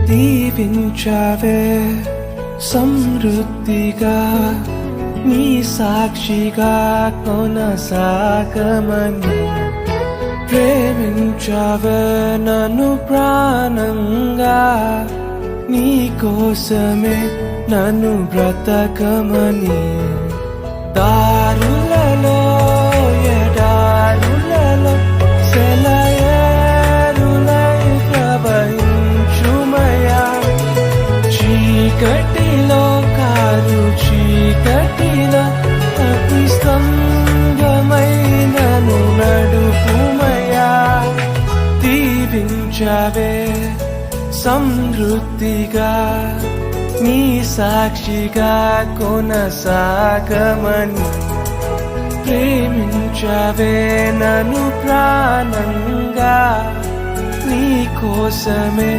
దీవించావే సమృద్ధిగా నీ సాక్షిగా కొనసాగమని ప్రేమించావే నన్ను ప్రాణంగా నీ కోసమే నన్ను బ్రతకమని దారులలో ఎడారులలో సెలయేరులై ప్రవహించుమయా చీకటిలో కారు చీకటిలో అతి స్తంభమైనను నడుపుమయా దీవించావే సమృద్ధిగా నీ సాక్షిగా కొనసాగమని ప్రేమించావే నన్ను ప్రాణంగా నీ కోసమే